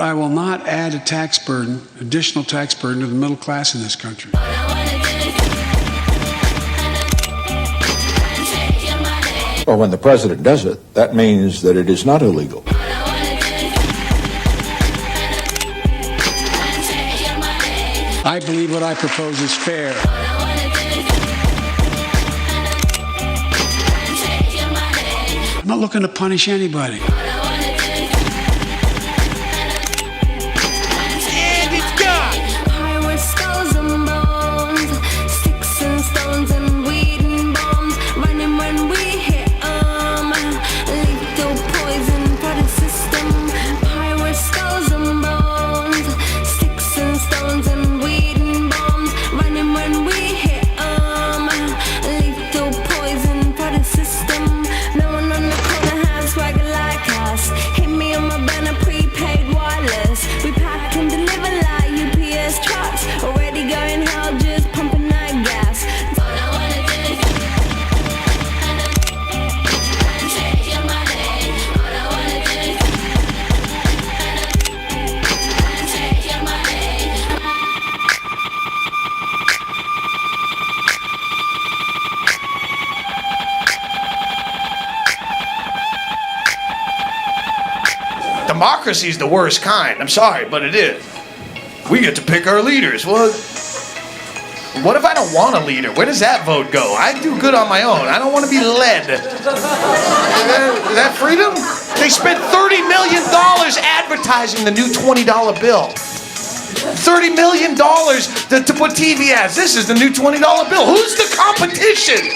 I will not add a tax burden, additional tax burden to the middle class in this country. Well, when the president does it, that means that it is not illegal. I believe what I propose is fair. I'm not looking to punish anybody. Democracy's the worst kind. I'm sorry, but it is. We get to pick our leaders. Well, what if I don't want a leader? Where does that vote go? I do good on my own. I don't want to be led. Is that freedom? They spent $30 million advertising the new $20 bill. $30 million to put TV ads. This is the new $20 bill. Who's the competition?